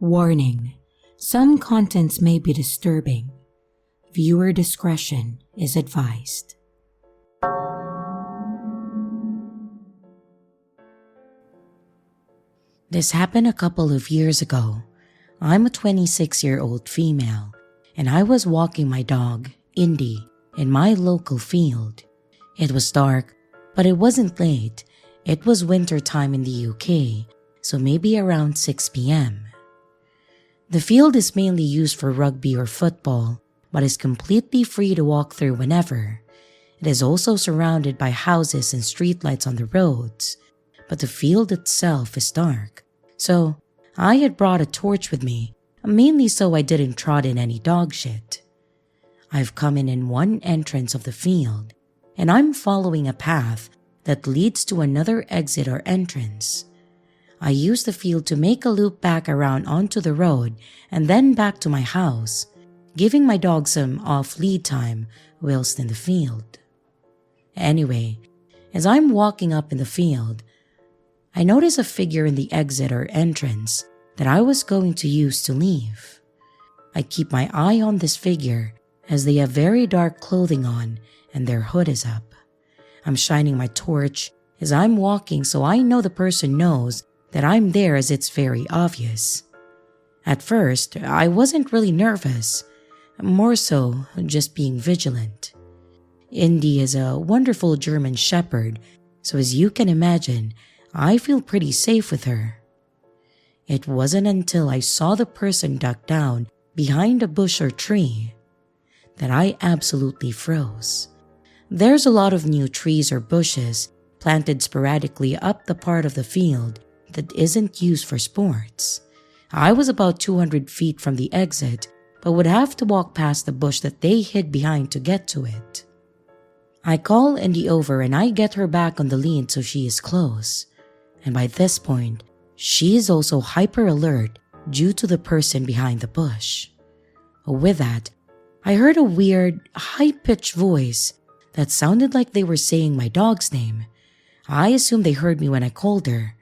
Warning: some contents may be disturbing. Viewer discretion is advised. This happened a couple of years ago. I'm a 26-year-old female, and I was walking my dog, Indy, in my local field. It was dark, but it wasn't late. It was winter time in the UK, so maybe around 6 p.m. The field is mainly used for rugby or football, but is completely free to walk through whenever. It is also surrounded by houses and streetlights on the roads, but the field itself is dark. So, I had brought a torch with me, mainly so I didn't trot in any dog shit. I've come in one entrance of the field, and I'm following a path that leads to another exit or entrance. I use the field to make a loop back around onto the road and then back to my house, giving my dog some off-lead time whilst in the field. Anyway, as I'm walking up in the field, I notice a figure in the exit or entrance that I was going to use to leave. I keep my eye on this figure as they have very dark clothing on and their hood is up. I'm shining my torch as I'm walking so I know the person knows that I'm there, as it's very obvious. At first, I wasn't really nervous, more so just being vigilant. Indy is a wonderful German Shepherd, so as you can imagine, I feel pretty safe with her. It wasn't until I saw the person duck down behind a bush or tree that I absolutely froze. There's a lot of new trees or bushes planted sporadically up the part of the field that isn't used for sports. I was about 200 feet from the exit, but would have to walk past the bush that they hid behind to get to it. I call Indy over and I get her back on the lead so she is close. And by this point, she is also hyper alert due to the person behind the bush. With that, I heard a weird, high-pitched voice that sounded like they were saying my dog's name. I assumed they heard me when I called her,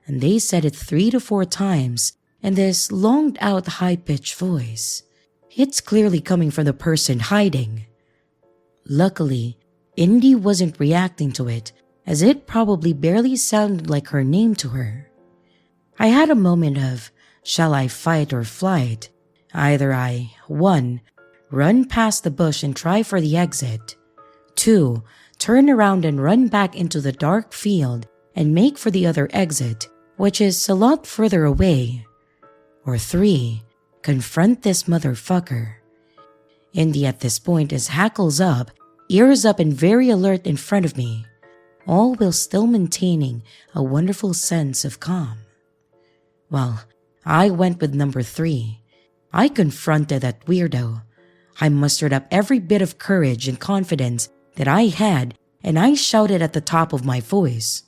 and they said it 3 to 4 times in this longed-out high-pitched voice. It's clearly coming from the person hiding. Luckily, Indy wasn't reacting to it, as it probably barely sounded like her name to her. I had a moment of, shall I fight or flight? Either I, 1, run past the bush and try for the exit, 2, turn around and run back into the dark field and make for the other exit, which is a lot further away, or 3, confront this motherfucker. Indy at this point is hackles up, ears up and very alert in front of me, all while still maintaining a wonderful sense of calm. Well, I went with number 3. I confronted that weirdo. I mustered up every bit of courage and confidence that I had, and I shouted at the top of my voice,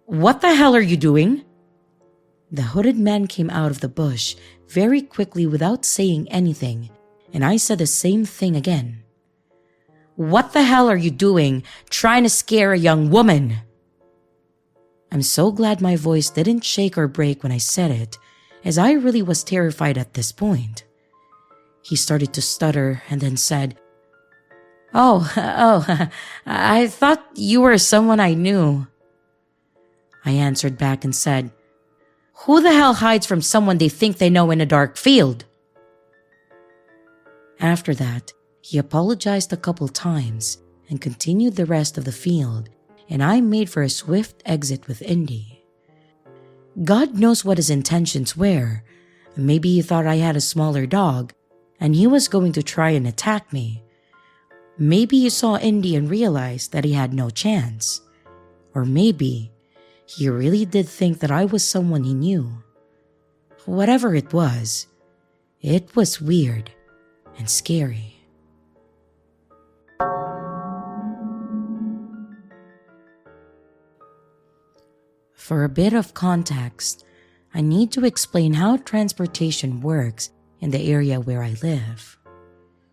"What the hell are you doing?" The hooded man came out of the bush very quickly without saying anything, and I said the same thing again. "What the hell are you doing trying to scare a young woman?" I'm so glad my voice didn't shake or break when I said it, as I really was terrified at this point. He started to stutter and then said, Oh, I thought you were someone I knew." I answered back and said, "Who the hell hides from someone they think they know in a dark field?" After that, he apologized a couple times and continued the rest of the field, and I made for a swift exit with Indy. God knows what his intentions were. Maybe he thought I had a smaller dog, and he was going to try and attack me. Maybe he saw Indy and realized that he had no chance. Or maybe he really did think that I was someone he knew. Whatever it was weird and scary. For a bit of context, I need to explain how transportation works in the area where I live.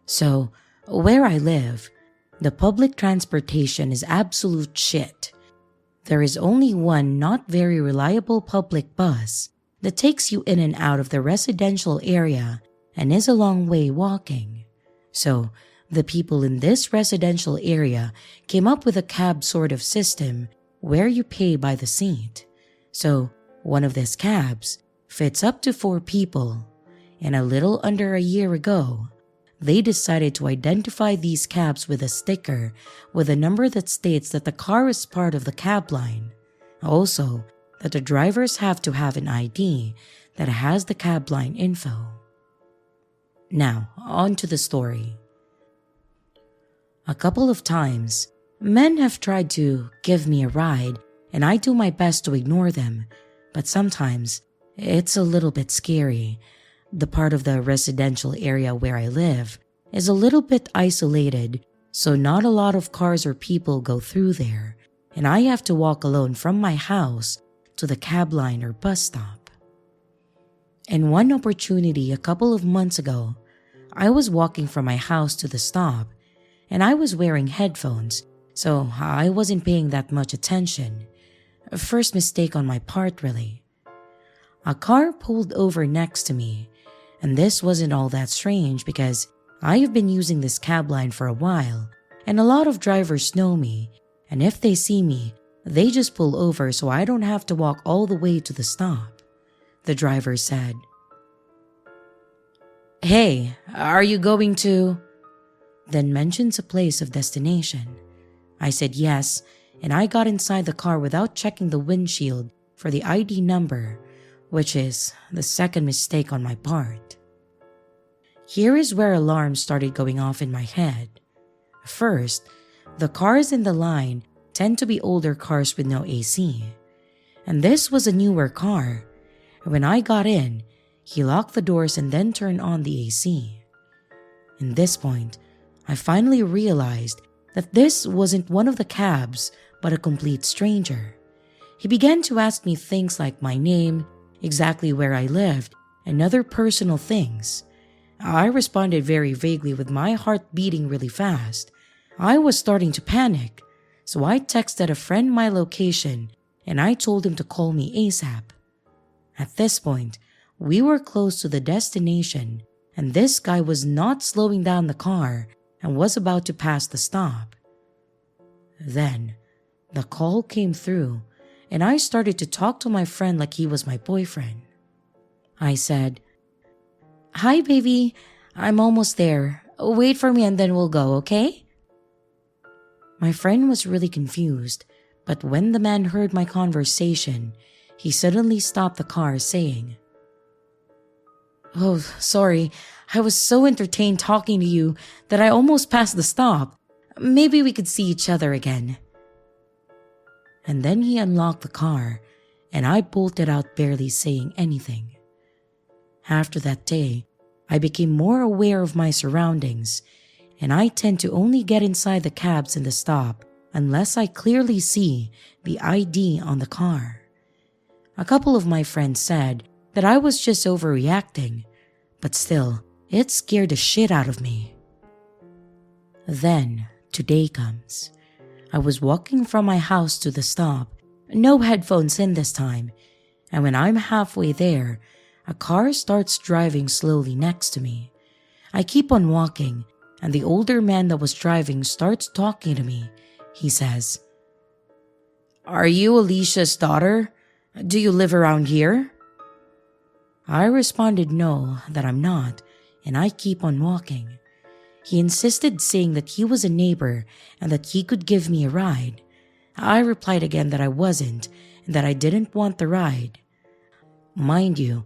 So, where I live, the public transportation is absolute shit. There is only one not very reliable public bus that takes you in and out of the residential area and is a long way walking. So, the people in this residential area came up with a cab sort of system where you pay by the seat. So, one of these cabs fits up to 4 people, and a little under a year ago, they decided to identify these cabs with a sticker with a number that states that the car is part of the cab line. Also, that the drivers have to have an ID that has the cab line info. Now, on to the story. A couple of times, men have tried to give me a ride, and I do my best to ignore them, but sometimes it's a little bit scary. The part of the residential area where I live is a little bit isolated, so not a lot of cars or people go through there, and I have to walk alone from my house to the cab line or bus stop. In one opportunity a couple of months ago, I was walking from my house to the stop, and I was wearing headphones, so I wasn't paying that much attention. First mistake on my part, really. A car pulled over next to me, and this wasn't all that strange because I have been using this cab line for a while, and a lot of drivers know me, and if they see me, they just pull over so I don't have to walk all the way to the stop. The driver said, "Hey, are you going to..." Then mentions a place of destination. I said yes, and I got inside the car without checking the windshield for the ID number, which is the second mistake on my part. Here is where alarms started going off in my head. First, the cars in the line tend to be older cars with no AC, and this was a newer car. When I got in, he locked the doors and then turned on the AC. In this point, I finally realized that this wasn't one of the cabs, but a complete stranger. He began to ask me things like my name, exactly where I lived, and other personal things. I responded very vaguely with my heart beating really fast. I was starting to panic, so I texted a friend my location and I told him to call me ASAP. At this point, we were close to the destination, and this guy was not slowing down the car and was about to pass the stop. Then, the call came through, and I started to talk to my friend like he was my boyfriend. I said, "Hi baby, I'm almost there. Wait for me and then we'll go, okay?" My friend was really confused, but when the man heard my conversation, he suddenly stopped the car saying, "Oh, sorry, I was so entertained talking to you that I almost passed the stop. Maybe we could see each other again." And then he unlocked the car, and I bolted out barely saying anything. After that day, I became more aware of my surroundings, and I tend to only get inside the cabs in the stop unless I clearly see the ID on the car. A couple of my friends said that I was just overreacting, but still, it scared the shit out of me. Then, today comes. I was walking from my house to the stop, no headphones in this time, and when I'm halfway there, a car starts driving slowly next to me. I keep on walking, and the older man that was driving starts talking to me. He says, "Are you Alicia's daughter? Do you live around here?" I responded no, that I'm not, and I keep on walking. He insisted, saying that he was a neighbor and that he could give me a ride. I replied again that I wasn't and that I didn't want the ride. Mind you,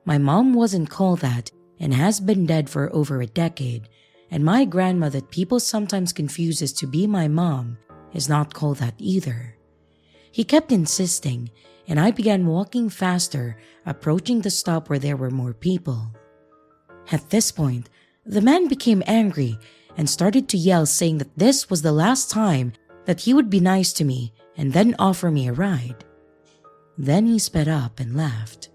my mom wasn't called that and has been dead for over a decade, and my grandma that people sometimes confuses to be my mom is not called that either. He kept insisting, and I began walking faster, approaching the stop where there were more people. At this point, the man became angry and started to yell, saying that this was the last time that he would be nice to me and then offer me a ride. Then he sped up and left.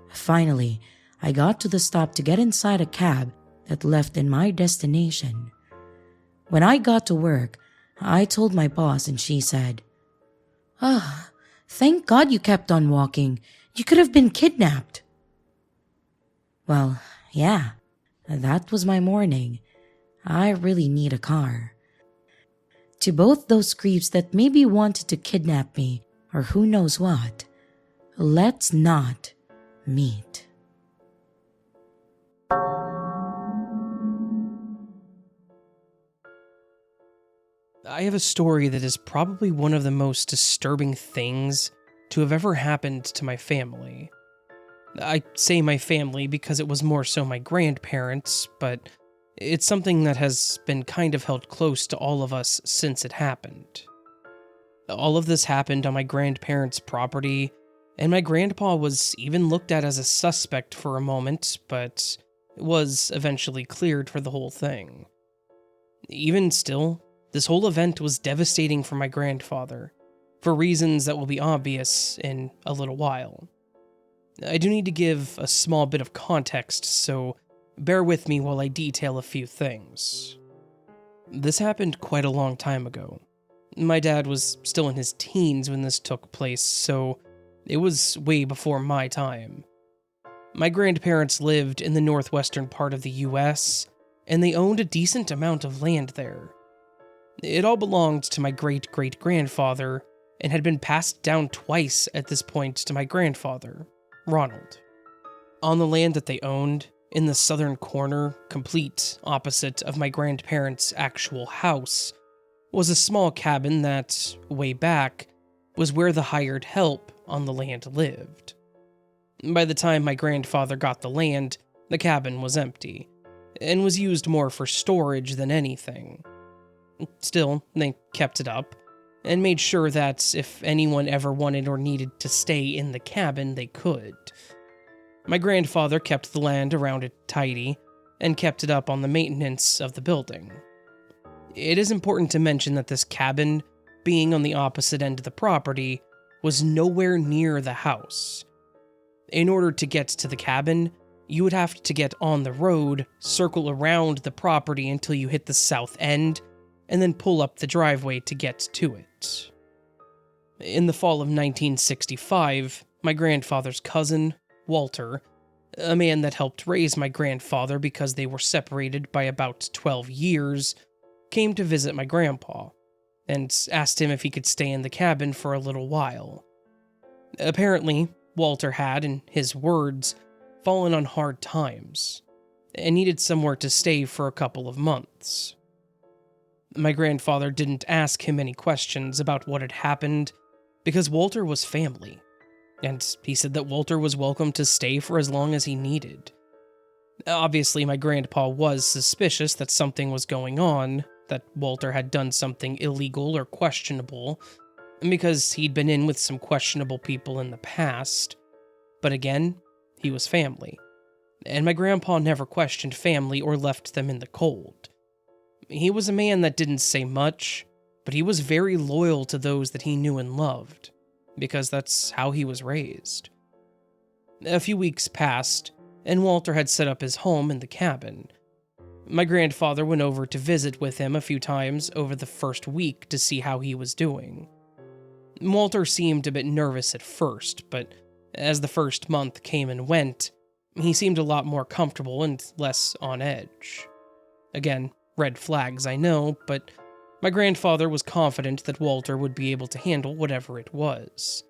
Finally, I got to the stop to get inside a cab that left in my destination. When I got to work, I told my boss and she said, "Ah, thank God you kept on walking. You could have been kidnapped." Well, yeah, that was my morning. I really need a car. To both those creeps that maybe wanted to kidnap me or who knows what, let's not meet. I have a story that is probably one of the most disturbing things to have ever happened to my family. I say my family because it was more so my grandparents, but it's something that has been kind of held close to all of us since it happened. All of this happened on my grandparents' property, and my grandpa was even looked at as a suspect for a moment, but was eventually cleared for the whole thing. Even still, this whole event was devastating for my grandfather, for reasons that will be obvious in a little while. I do need to give a small bit of context, so bear with me while I detail a few things. This happened quite a long time ago. My dad was still in his teens when this took place, so it was way before my time. My grandparents lived in the northwestern part of the US, and they owned a decent amount of land there. It all belonged to my great-great-grandfather and had been passed down twice at this point to my grandfather, Ronald. On the land that they owned, in the southern corner, complete opposite of my grandparents' actual house, was a small cabin that, way back, was where the hired help on the land lived. By the time my grandfather got the land, the cabin was empty, and was used more for storage than anything. Still, they kept it up, and made sure that if anyone ever wanted or needed to stay in the cabin, they could. My grandfather kept the land around it tidy, and kept it up on the maintenance of the building. It is important to mention that this cabin, being on the opposite end of the property, was nowhere near the house. In order to get to the cabin, you would have to get on the road, circle around the property until you hit the south end, and then pull up the driveway to get to it. In the fall of 1965, my grandfather's cousin, Walter, a man that helped raise my grandfather because they were separated by about 12 years, came to visit my grandpa, and asked him if he could stay in the cabin for a little while. Apparently, Walter had, in his words, fallen on hard times, and needed somewhere to stay for a couple of months. My grandfather didn't ask him any questions about what had happened, because Walter was family, and he said that Walter was welcome to stay for as long as he needed. Obviously, my grandpa was suspicious that something was going on, that Walter had done something illegal or questionable, because he'd been in with some questionable people in the past. But again, he was family, and my grandpa never questioned family or left them in the cold. He was a man that didn't say much, but he was very loyal to those that he knew and loved, because that's how he was raised. A few weeks passed, and Walter had set up his home in the cabin. My grandfather went over to visit with him a few times over the first week to see how he was doing. Walter seemed a bit nervous at first, but as the first month came and went, he seemed a lot more comfortable and less on edge. Again, red flags, I know, but my grandfather was confident that Walter would be able to handle whatever it was.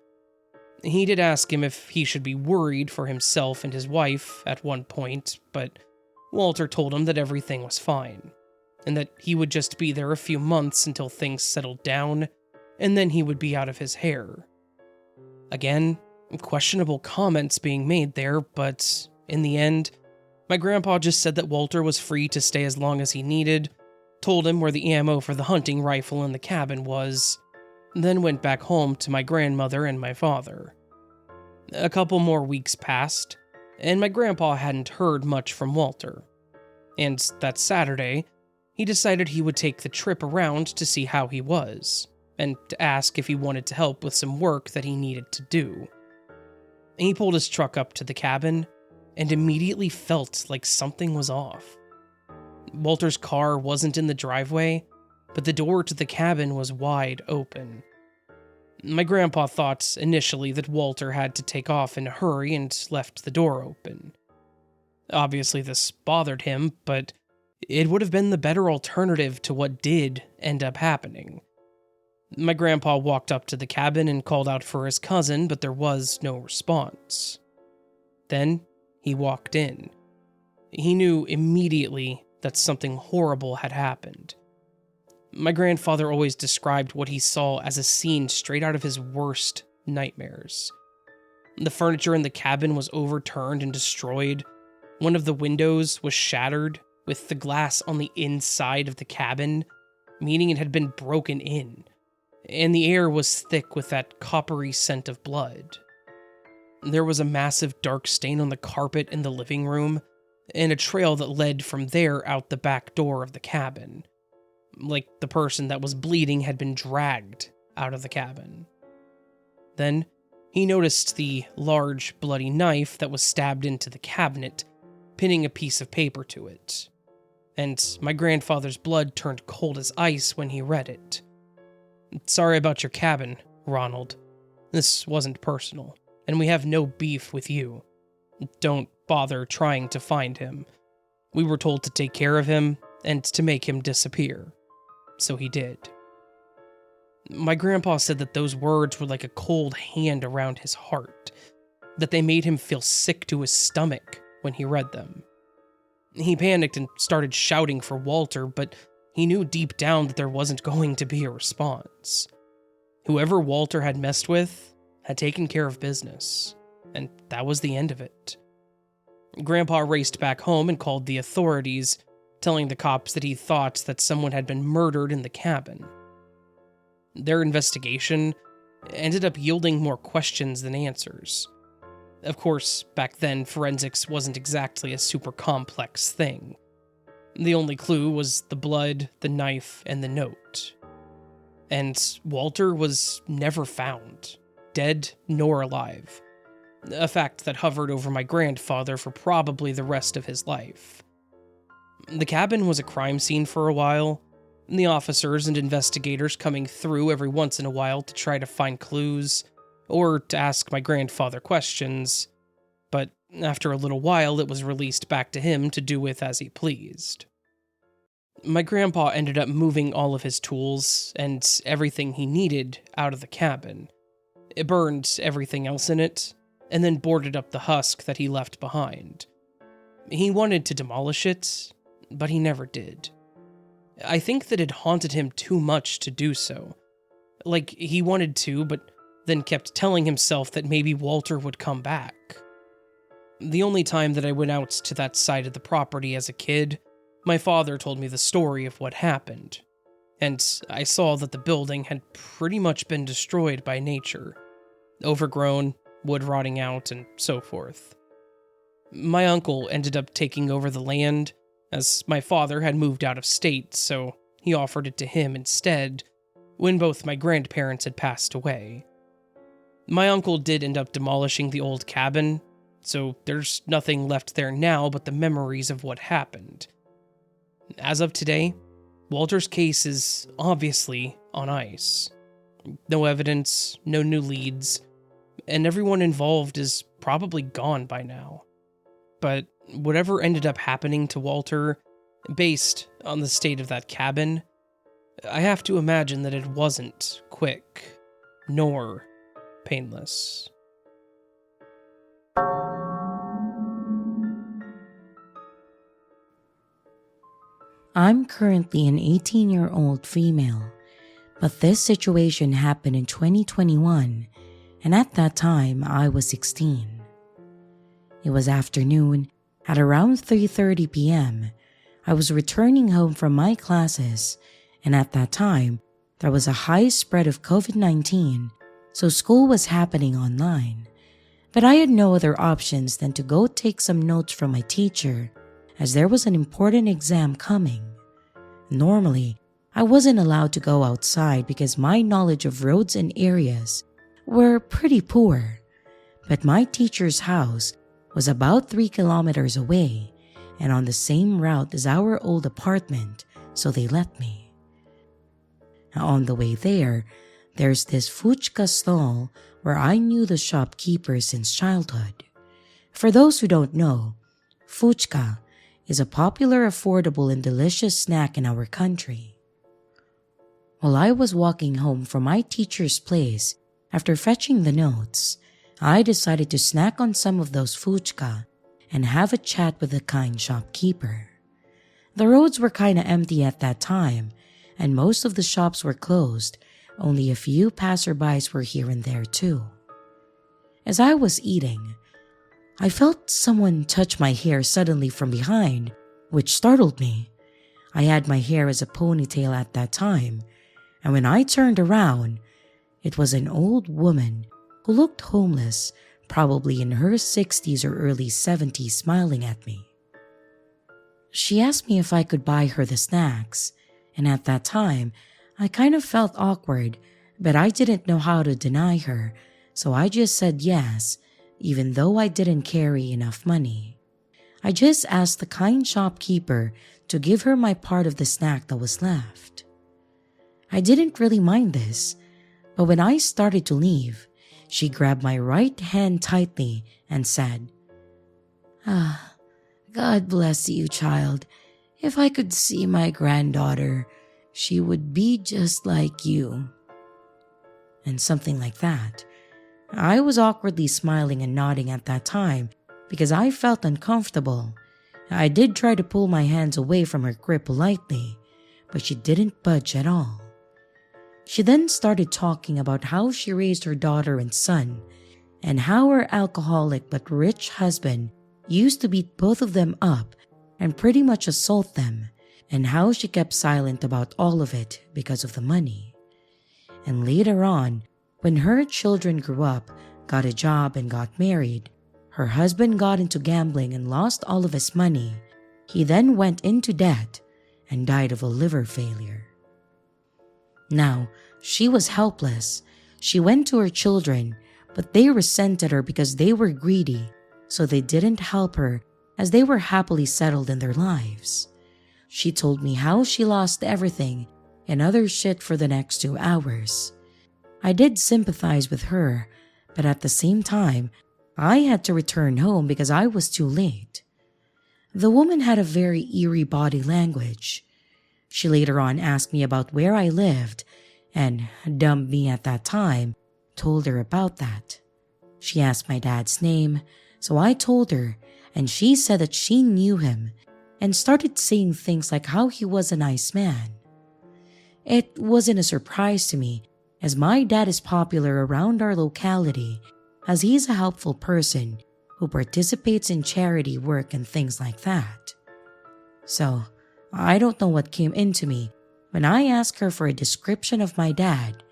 He did ask him if he should be worried for himself and his wife at one point, but Walter told him that everything was fine, and that he would just be there a few months until things settled down, and then he would be out of his hair. Again, questionable comments being made there, but in the end, my grandpa just said that Walter was free to stay as long as he needed, told him where the ammo for the hunting rifle in the cabin was, then went back home to my grandmother and my father. A couple more weeks passed, and my grandpa hadn't heard much from Walter. And that Saturday, he decided he would take the trip around to see how he was, and to ask if he wanted to help with some work that he needed to do. He pulled his truck up to the cabin, and immediately felt like something was off. Walter's car wasn't in the driveway, but the door to the cabin was wide open. My grandpa thought initially that Walter had to take off in a hurry and left the door open. Obviously, this bothered him, but it would have been the better alternative to what did end up happening. My grandpa walked up to the cabin and called out for his cousin, but there was no response. Then he walked in. He knew immediately that something horrible had happened. My grandfather always described what he saw as a scene straight out of his worst nightmares. The furniture in the cabin was overturned and destroyed. One of the windows was shattered, with the glass on the inside of the cabin, meaning it had been broken in, and the air was thick with that coppery scent of blood. There was a massive dark stain on the carpet in the living room, and a trail that led from there out the back door of the cabin, like the person that was bleeding had been dragged out of the cabin. Then he noticed the large, bloody knife that was stabbed into the cabinet, pinning a piece of paper to it. And my grandfather's blood turned cold as ice when he read it. "Sorry about your cabin, Ronald. This wasn't personal, and we have no beef with you. Don't bother trying to find him. We were told to take care of him and to make him disappear. So he did." My grandpa said that those words were like a cold hand around his heart, that they made him feel sick to his stomach when he read them. He panicked and started shouting for Walter, but he knew deep down that there wasn't going to be a response. Whoever Walter had messed with had taken care of business, and that was the end of it. Grandpa raced back home and called the authorities, telling the cops that he thought that someone had been murdered in the cabin. Their investigation ended up yielding more questions than answers. Of course, back then, forensics wasn't exactly a super complex thing. The only clue was the blood, the knife, and the note. And Walter was never found, dead nor alive. A fact that hovered over my grandfather for probably the rest of his life. The cabin was a crime scene for a while, and the officers and investigators coming through every once in a while to try to find clues, or to ask my grandfather questions, but after a little while it was released back to him to do with as he pleased. My grandpa ended up moving all of his tools and everything he needed out of the cabin. It burned everything else in it, and then boarded up the husk that he left behind. He wanted to demolish it, but he never did. I think that it haunted him too much to do so. Like, he wanted to, but then kept telling himself that maybe Walter would come back. The only time that I went out to that side of the property as a kid, my father told me the story of what happened, and I saw that the building had pretty much been destroyed by nature. Overgrown, wood rotting out, and so forth. My uncle ended up taking over the land, as my father had moved out of state, so he offered it to him instead, when both my grandparents had passed away. My uncle did end up demolishing the old cabin, so there's nothing left there now but the memories of what happened. As of today, Walter's case is obviously on ice. No evidence, no new leads, and everyone involved is probably gone by now. But whatever ended up happening to Walter, based on the state of that cabin, I have to imagine that it wasn't quick, nor painless. I'm currently an 18-year-old female, but this situation happened in 2021, and at that time I was 16. It was afternoon. At around 3:30 p.m., I was returning home from my classes, and at that time, there was a high spread of COVID-19, so school was happening online. But I had no other options than to go take some notes from my teacher, as there was an important exam coming. Normally, I wasn't allowed to go outside because my knowledge of roads and areas were pretty poor, but my teacher's house was about 3 kilometers away and on the same route as our old apartment, so they let me. Now, on the way there, there's this fuchka stall where I knew the shopkeeper since childhood. For those who don't know, fuchka is a popular, affordable, and delicious snack in our country. While I was walking home from my teacher's place after fetching the notes, I decided to snack on some of those fuchka and have a chat with the kind shopkeeper. The roads were kinda empty at that time, and most of the shops were closed. Only a few passerbys were here and there too. As I was eating, I felt someone touch my hair suddenly from behind, which startled me. I had my hair as a ponytail at that time, and when I turned around, it was an old woman who looked homeless, probably in her 60s or early 70s, smiling at me. She asked me if I could buy her the snacks, and at that time, I kind of felt awkward, but I didn't know how to deny her, so I just said yes, even though I didn't carry enough money. I just asked the kind shopkeeper to give her my part of the snack that was left. I didn't really mind this, but when I started to leave, she grabbed my right hand tightly and said, God bless you, child. If I could see my granddaughter, she would be just like you. And something like that. I was awkwardly smiling and nodding at that time because I felt uncomfortable. I did try to pull my hands away from her grip politely, but she didn't budge at all. She then started talking about how she raised her daughter and son, and how her alcoholic but rich husband used to beat both of them up and pretty much assault them, and how she kept silent about all of it because of the money. And later on, when her children grew up, got a job, and got married, her husband got into gambling and lost all of his money. He then went into debt and died of a liver failure. Now, she was helpless. She went to her children, but they resented her because they were greedy, so they didn't help her as they were happily settled in their lives. She told me how she lost everything and other shit for the next 2 hours. I did sympathize with her, but at the same time, I had to return home because I was too late. The woman had a very eerie body language. She later on asked me about where I lived, and dumb me at that time told her about that. She asked my dad's name, so I told her, and she said that she knew him and started saying things like how he was a nice man. It wasn't a surprise to me, as my dad is popular around our locality, as he's a helpful person who participates in charity work and things like that. So, I don't know what came into me when I asked her for a description of my dad,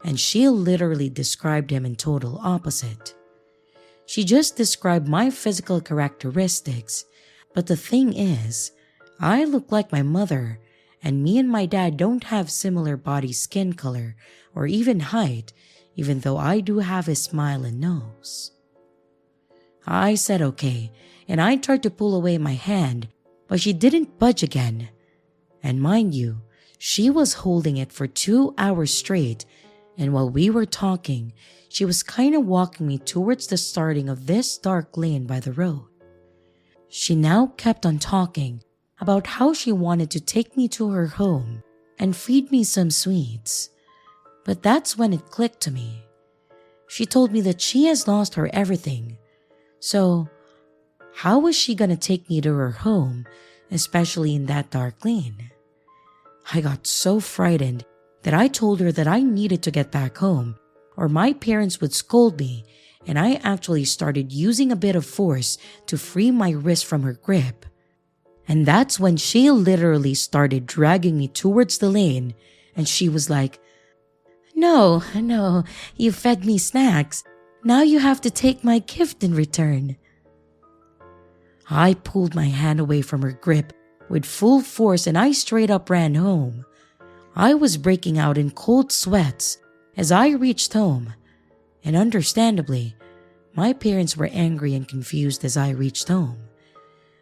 and she literally described him in total opposite. She just described my physical characteristics, but the thing is, I look like my mother, and me and my dad don't have similar body skin color or even height, even though I do have his smile and nose. I said okay, and I tried to pull away my hand, but she didn't budge again. And mind you, she was holding it for 2 hours straight, and while we were talking, she was kind of walking me towards the starting of this dark lane by the road. She now kept on talking about how she wanted to take me to her home and feed me some sweets. But that's when it clicked to me. She told me that she has lost her everything. So, how was she gonna take me to her home, especially in that dark lane? I got so frightened that I told her that I needed to get back home, or my parents would scold me, and I actually started using a bit of force to free my wrist from her grip. And that's when she literally started dragging me towards the lane, and she was like, No, you fed me snacks. Now you have to take my gift in return. I pulled my hand away from her grip with full force, and I straight up ran home. I was breaking out in cold sweats as I reached home, and understandably, my parents were angry and confused as I reached home.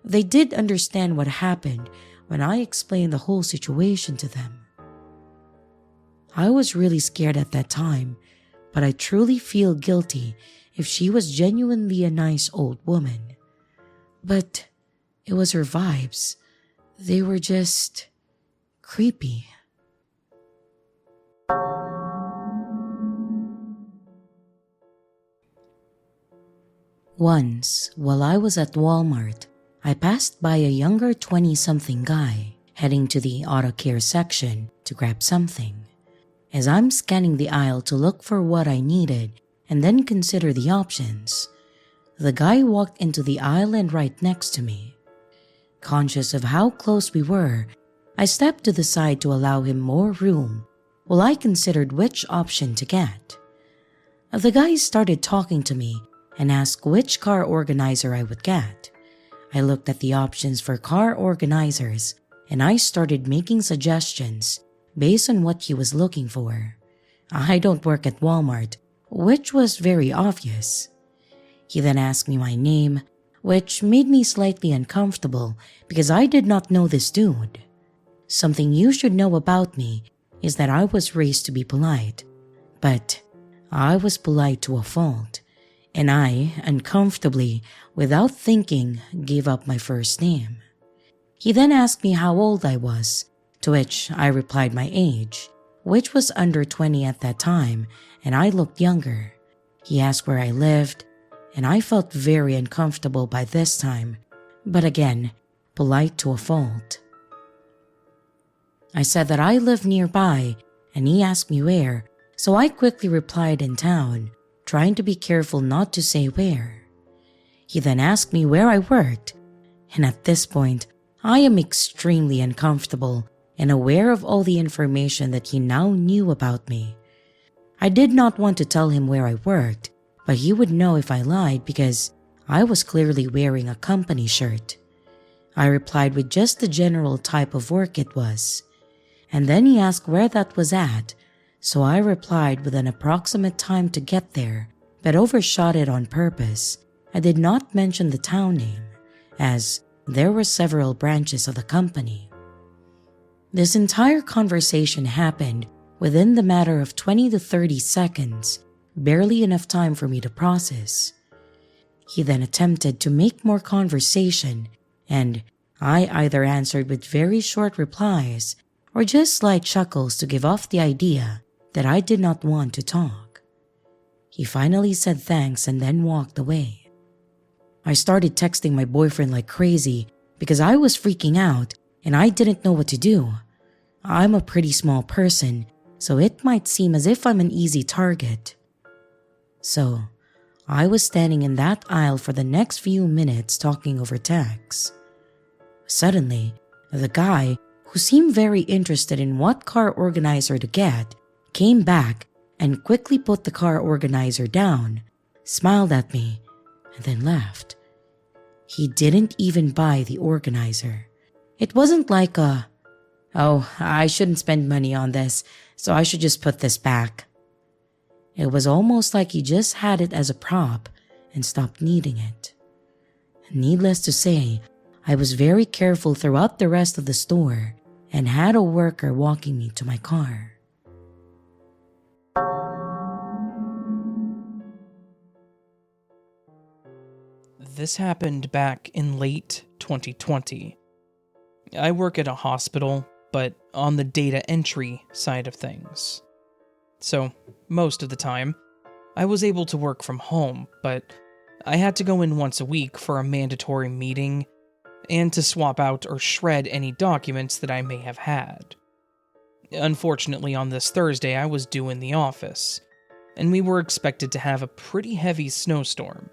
They did understand what happened when I explained the whole situation to them. I was really scared at that time, but I truly feel guilty if she was genuinely a nice old woman. But it was her vibes. They were just creepy. Once, while I was at Walmart, I passed by a younger 20-something guy heading to the auto care section to grab something. As I'm scanning the aisle to look for what I needed and then consider the options, the guy walked into the aisle and right next to me. Conscious of how close we were, I stepped to the side to allow him more room while I considered which option to get. The guy started talking to me and asked which car organizer I would get. I looked at the options for car organizers and I started making suggestions based on what he was looking for. I don't work at Walmart, which was very obvious. He then asked me my name, which made me slightly uncomfortable because I did not know this dude. Something you should know about me is that I was raised to be polite, but I was polite to a fault, and I, uncomfortably, without thinking, gave up my first name. He then asked me how old I was, to which I replied my age, which was under 20 at that time, and I looked younger. He asked where I lived, and I felt very uncomfortable by this time, but again, polite to a fault. I said that I live nearby, and he asked me where, so I quickly replied in town, trying to be careful not to say where. He then asked me where I worked, and at this point, I am extremely uncomfortable and aware of all the information that he now knew about me. I did not want to tell him where I worked, but he would know if I lied because I was clearly wearing a company shirt. I replied with just the general type of work it was, and then he asked where that was at, so I replied with an approximate time to get there, but overshot it on purpose. I did not mention the town name, as there were several branches of the company. This entire conversation happened within the matter of 20 to 30 seconds, barely enough time for me to process. He then attempted to make more conversation, and I either answered with very short replies or just slight chuckles to give off the idea that I did not want to talk. He finally said thanks and then walked away. I started texting my boyfriend like crazy because I was freaking out and I didn't know what to do. I'm a pretty small person, so it might seem as if I'm an easy target. So, I was standing in that aisle for the next few minutes talking over text. Suddenly, the guy, who seemed very interested in what car organizer to get, came back and quickly put the car organizer down, smiled at me, and then left. He didn't even buy the organizer. It wasn't like oh, I shouldn't spend money on this, so I should just put this back. It was almost like he just had it as a prop and stopped needing it. Needless to say, I was very careful throughout the rest of the store and had a worker walking me to my car. This happened back in late 2020. I work at a hospital, but on the data entry side of things. So, most of the time, I was able to work from home, but I had to go in once a week for a mandatory meeting and to swap out or shred any documents that I may have had. Unfortunately, on this Thursday, I was due in the office, and we were expected to have a pretty heavy snowstorm.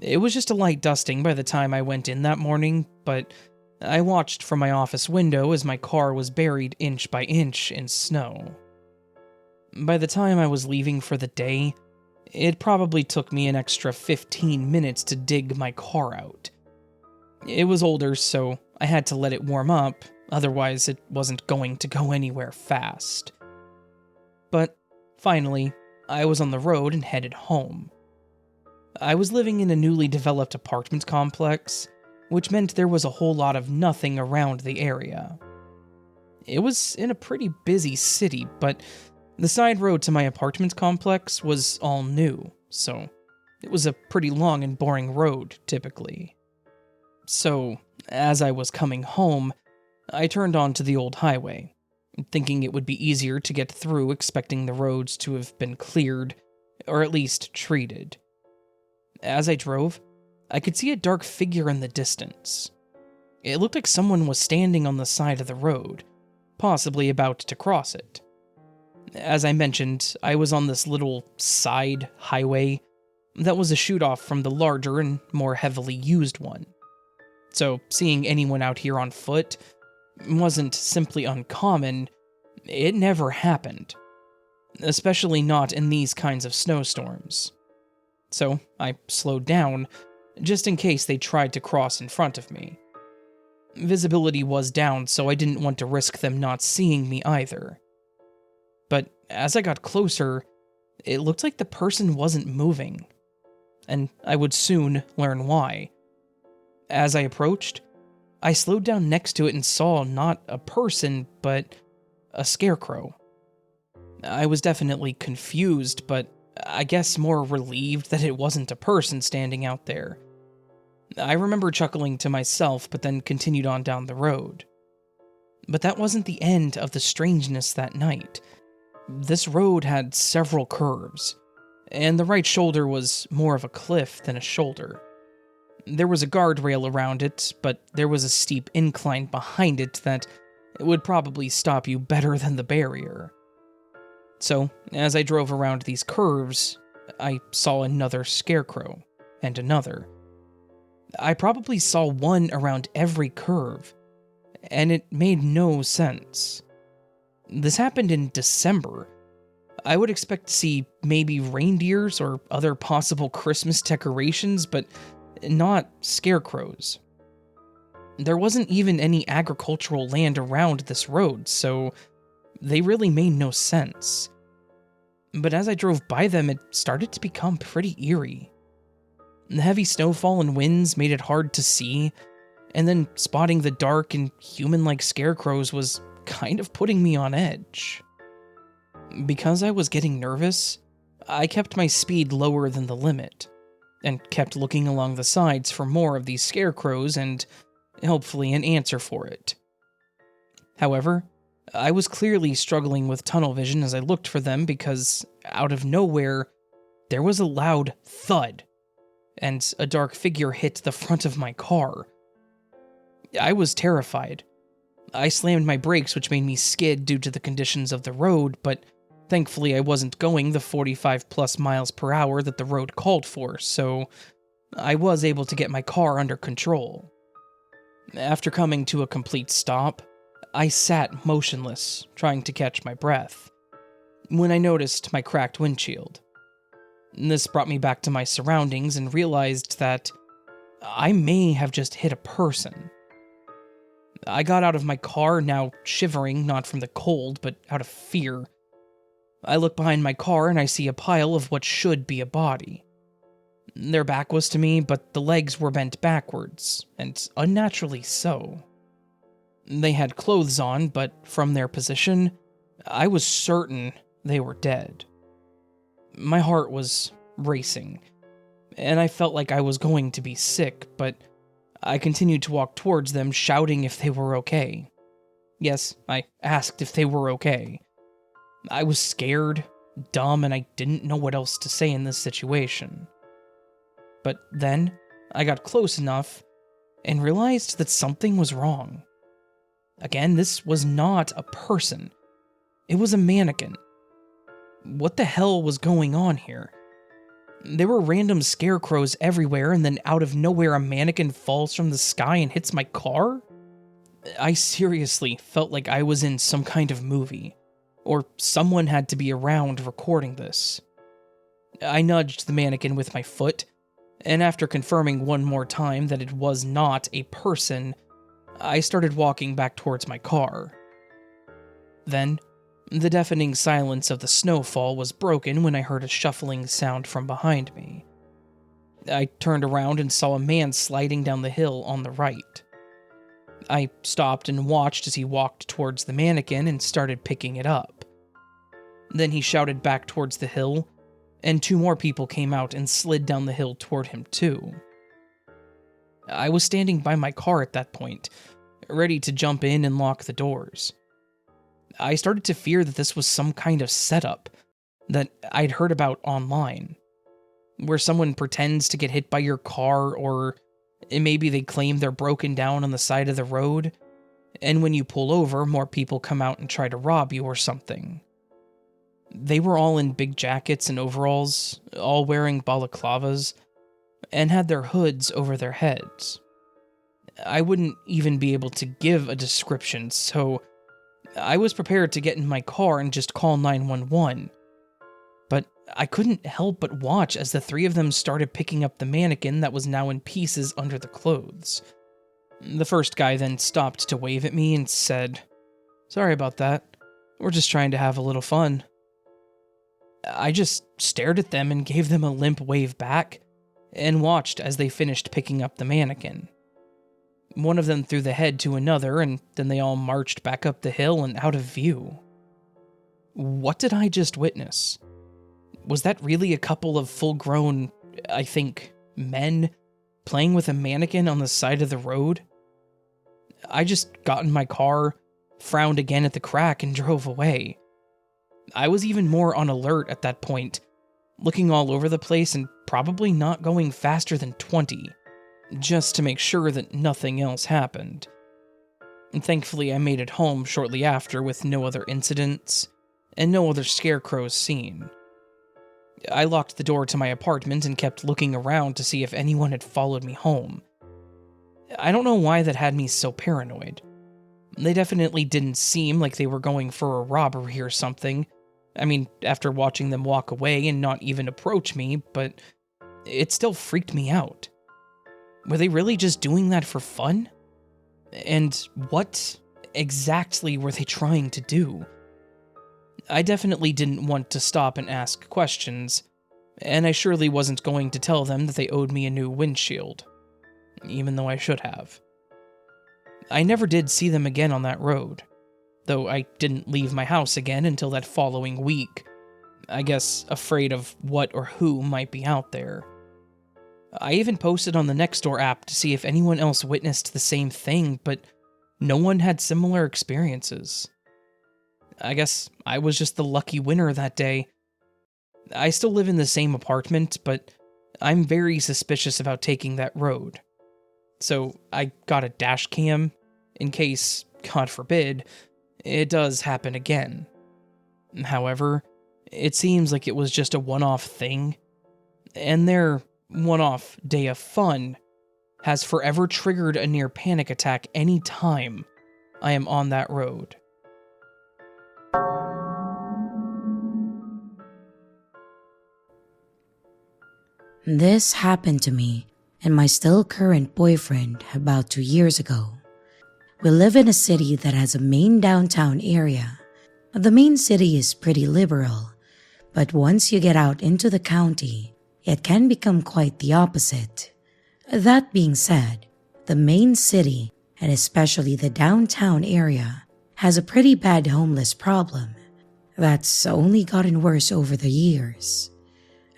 It was just a light dusting by the time I went in that morning, but I watched from my office window as my car was buried inch by inch in snow. By the time I was leaving for the day, it probably took me an extra 15 minutes to dig my car out. It was older, so I had to let it warm up, otherwise it wasn't going to go anywhere fast. But finally, I was on the road and headed home. I was living in a newly developed apartment complex, which meant there was a whole lot of nothing around the area. It was in a pretty busy city, but the side road to my apartment complex was all new, so it was a pretty long and boring road, typically. So, as I was coming home, I turned onto the old highway, thinking it would be easier to get through, expecting the roads to have been cleared, or at least treated. As I drove, I could see a dark figure in the distance. It looked like someone was standing on the side of the road, possibly about to cross it. As I mentioned, I was on this little side highway that was a shoot-off from the larger and more heavily used one. So seeing anyone out here on foot wasn't simply uncommon, it never happened. Especially not in these kinds of snowstorms. So I slowed down, just in case they tried to cross in front of me. Visibility was down, so I didn't want to risk them not seeing me either. But as I got closer, it looked like the person wasn't moving, and I would soon learn why. As I approached, I slowed down next to it and saw not a person, but a scarecrow. I was definitely confused, but I guess more relieved that it wasn't a person standing out there. I remember chuckling to myself, but then continued on down the road. But that wasn't the end of the strangeness that night. This road had several curves, and the right shoulder was more of a cliff than a shoulder. There was a guardrail around it, but there was a steep incline behind it that would probably stop you better than the barrier. So, as I drove around these curves, I saw another scarecrow, and another. I probably saw one around every curve, and it made no sense. This happened in December. I would expect to see maybe reindeers or other possible Christmas decorations, but not scarecrows. There wasn't even any agricultural land around this road, so they really made no sense. But as I drove by them, it started to become pretty eerie. The heavy snowfall and winds made it hard to see, and then spotting the dark and human-like scarecrows was kind of putting me on edge. Because I was getting nervous, I kept my speed lower than the limit, and kept looking along the sides for more of these scarecrows and hopefully an answer for it. However, I was clearly struggling with tunnel vision as I looked for them because, out of nowhere, there was a loud thud, and a dark figure hit the front of my car. I was terrified. I slammed my brakes, which made me skid due to the conditions of the road, but thankfully I wasn't going the 45+ miles per hour that the road called for, so I was able to get my car under control. After coming to a complete stop, I sat motionless, trying to catch my breath, when I noticed my cracked windshield. This brought me back to my surroundings and realized that I may have just hit a person. I got out of my car, now shivering, not from the cold, but out of fear. I look behind my car and I see a pile of what should be a body. Their back was to me, but the legs were bent backwards, and unnaturally so. They had clothes on, but from their position, I was certain they were dead. My heart was racing, and I felt like I was going to be sick, but I continued to walk towards them, shouting if they were okay. Yes, I asked if they were okay. I was scared, dumb, and I didn't know what else to say in this situation. But then, I got close enough and realized that something was wrong. Again, this was not a person. It was a mannequin. What the hell was going on here? There were random scarecrows everywhere, and then out of nowhere a mannequin falls from the sky and hits my car? I seriously felt like I was in some kind of movie, or someone had to be around recording this. I nudged the mannequin with my foot, and after confirming one more time that it was not a person, I started walking back towards my car. Then, the deafening silence of the snowfall was broken when I heard a shuffling sound from behind me. I turned around and saw a man sliding down the hill on the right. I stopped and watched as he walked towards the mannequin and started picking it up. Then he shouted back towards the hill, and 2 more people came out and slid down the hill toward him too. I was standing by my car at that point, ready to jump in and lock the doors. I started to fear that this was some kind of setup that I'd heard about online, where someone pretends to get hit by your car, or maybe they claim they're broken down on the side of the road, and when you pull over, more people come out and try to rob you or something. They were all in big jackets and overalls, all wearing balaclavas, and had their hoods over their heads. I wouldn't even be able to give a description, so I was prepared to get in my car and just call 911. But I couldn't help but watch as the three of them started picking up the mannequin that was now in pieces under the clothes. The first guy then stopped to wave at me and said, "Sorry about that. We're just trying to have a little fun." I just stared at them and gave them a limp wave back, and watched as they finished picking up the mannequin. One of them threw the head to another, and then they all marched back up the hill and out of view. What did I just witness? Was that really a couple of full-grown, I think, men playing with a mannequin on the side of the road? I just got in my car, frowned again at the crack, and drove away. I was even more on alert at that point, looking all over the place and probably not going faster than 20, just to make sure that nothing else happened. And thankfully I made it home shortly after with no other incidents, and no other scarecrows seen. I locked the door to my apartment and kept looking around to see if anyone had followed me home. I don't know why that had me so paranoid. They definitely didn't seem like they were going for a robbery or something. I mean, after watching them walk away and not even approach me, but it still freaked me out. Were they really just doing that for fun? And what exactly were they trying to do? I definitely didn't want to stop and ask questions, and I surely wasn't going to tell them that they owed me a new windshield, even though I should have. I never did see them again on that road, though I didn't leave my house again until that following week, I guess afraid of what or who might be out there. I even posted on the Nextdoor app to see if anyone else witnessed the same thing, but no one had similar experiences. I guess I was just the lucky winner that day. I still live in the same apartment, but I'm very suspicious about taking that road. So I got a dash cam, in case, God forbid, it does happen again. However, it seems like it was just a one-off thing, and their one-off day of fun has forever triggered a near panic attack any time I am on that road. This happened to me and my still current boyfriend about 2 years ago. We live in a city that has a main downtown area. The main city is pretty liberal, but once you get out into the county, it can become quite the opposite. That being said, the main city, and especially the downtown area, has a pretty bad homeless problem that's only gotten worse over the years.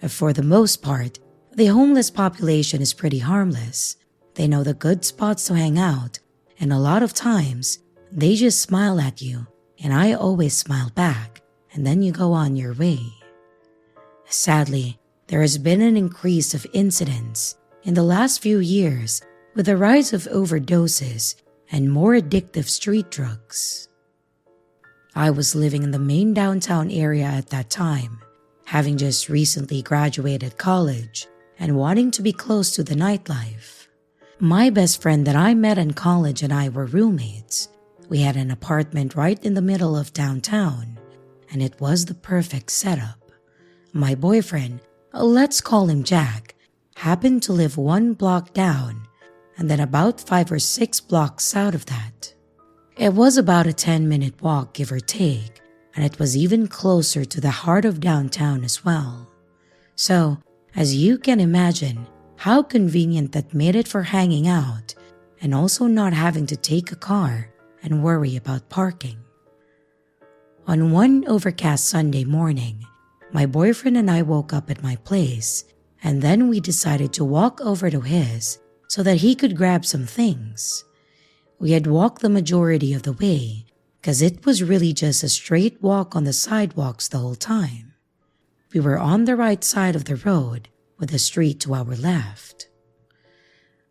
For the most part, the homeless population is pretty harmless. They know the good spots to hang out, and a lot of times, they just smile at you, and I always smile back, and then you go on your way. Sadly, there has been an increase of incidents in the last few years with the rise of overdoses and more addictive street drugs. I was living in the main downtown area at that time, having just recently graduated college and wanting to be close to the nightlife. My best friend that I met in college and I were roommates. We had an apartment right in the middle of downtown, and it was the perfect setup. My boyfriend, let's call him Jack, happened to live 1 block down, and then about 5 or 6 blocks out of that. It was about a 10-minute walk, give or take, and it was even closer to the heart of downtown as well. So, as you can imagine, how convenient that made it for hanging out, and also not having to take a car and worry about parking. On one overcast Sunday morning, my boyfriend and I woke up at my place, and then we decided to walk over to his so that he could grab some things. We had walked the majority of the way because it was really just a straight walk on the sidewalks the whole time. We were on the right side of the road with the street to our left.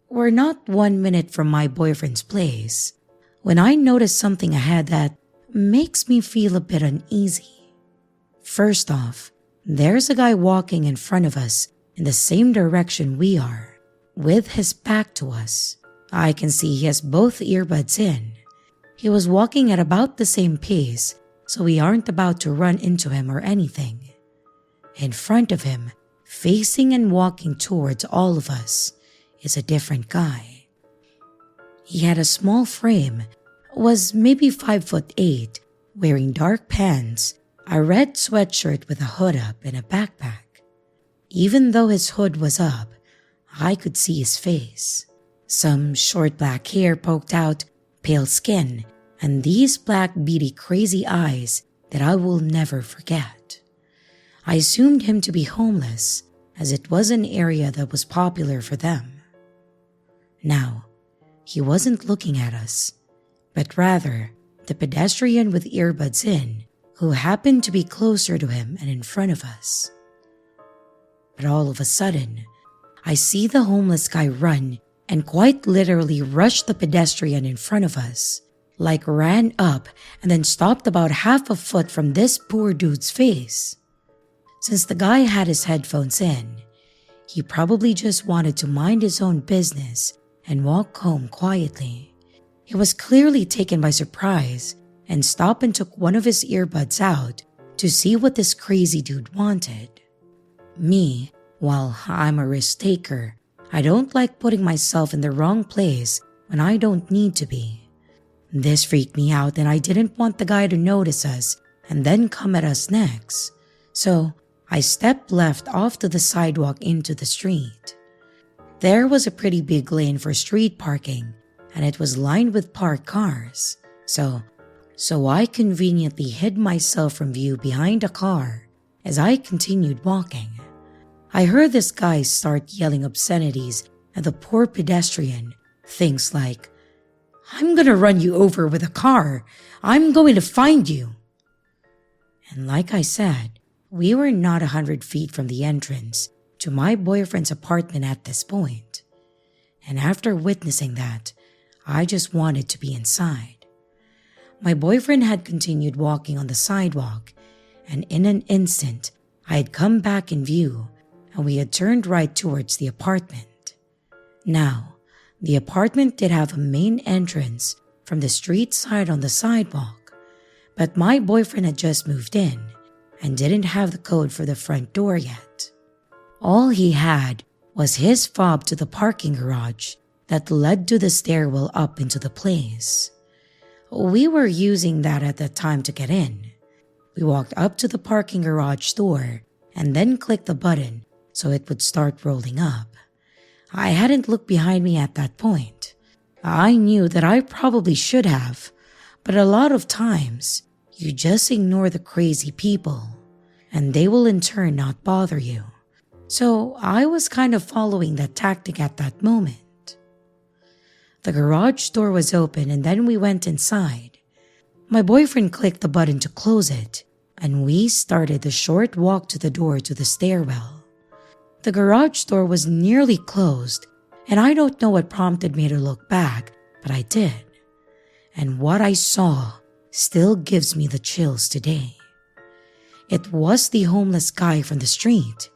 We're not 1 minute from my boyfriend's place when I notice something ahead that makes me feel a bit uneasy. First off, there's a guy walking in front of us in the same direction we are, with his back to us. I can see he has both earbuds in. He was walking at about the same pace, so we aren't about to run into him or anything. In front of him, facing and walking towards all of us, is a different guy. He had a small frame, was maybe 5'8", wearing dark pants, a red sweatshirt with a hood up and a backpack. Even though his hood was up, I could see his face. Some short black hair poked out, pale skin, and these black beady crazy eyes that I will never forget. I assumed him to be homeless, as it was an area that was popular for them. Now, he wasn't looking at us, but rather the pedestrian with earbuds in who happened to be closer to him and in front of us. But all of a sudden, I see the homeless guy run and quite literally rush the pedestrian in front of us, like ran up and then stopped about half a foot from this poor dude's face. Since the guy had his headphones in, he probably just wanted to mind his own business and walk home quietly. He was clearly taken by surprise and stopped and took one of his earbuds out to see what this crazy dude wanted. Me, while I'm a risk taker, I don't like putting myself in the wrong place when I don't need to be. This freaked me out and I didn't want the guy to notice us and then come at us next. So I stepped left off to the sidewalk into the street. There was a pretty big lane for street parking and it was lined with parked cars. So I conveniently hid myself from view behind a car as I continued walking. I heard this guy start yelling obscenities at the poor pedestrian, things like, "I'm gonna run you over with a car. I'm going to find you." And like I said, we were not 100 feet from the entrance to my boyfriend's apartment at this point. And after witnessing that, I just wanted to be inside. My boyfriend had continued walking on the sidewalk, and in an instant, I had come back in view, and we had turned right towards the apartment. Now, the apartment did have a main entrance from the street side on the sidewalk, but my boyfriend had just moved in and didn't have the code for the front door yet. All he had was his fob to the parking garage that led to the stairwell up into the place. We were using that at the time to get in. We walked up to the parking garage door and then clicked the button so it would start rolling up. I hadn't looked behind me at that point. I knew that I probably should have, but a lot of times you just ignore the crazy people and they will in turn not bother you. So I was kind of following that tactic at that moment. The garage door was open and then we went inside. My boyfriend clicked the button to close it and we started the short walk to the door to the stairwell. The garage door was nearly closed and I don't know what prompted me to look back, but I did. And what I saw still gives me the chills today. It was the homeless guy from the street.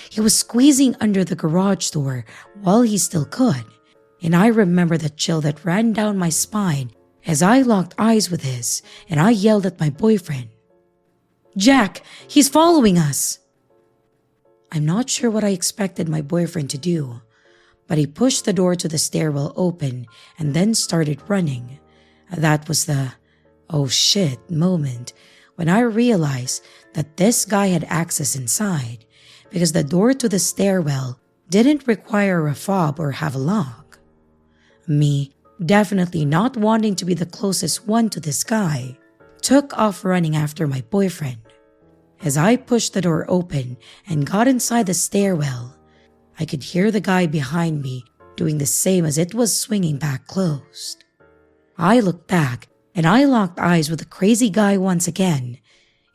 He was squeezing under the garage door while he still could, and I remember the chill that ran down my spine as I locked eyes with his and I yelled at my boyfriend, "Jack, he's following us!" I'm not sure what I expected my boyfriend to do, but he pushed the door to the stairwell open and then started running. That was the "oh shit" moment when I realized that this guy had access inside because the door to the stairwell didn't require a fob or have a lock. Me, definitely not wanting to be the closest one to this guy, took off running after my boyfriend. As I pushed the door open and got inside the stairwell, I could hear the guy behind me doing the same as it was swinging back closed. I looked back and I locked eyes with the crazy guy once again,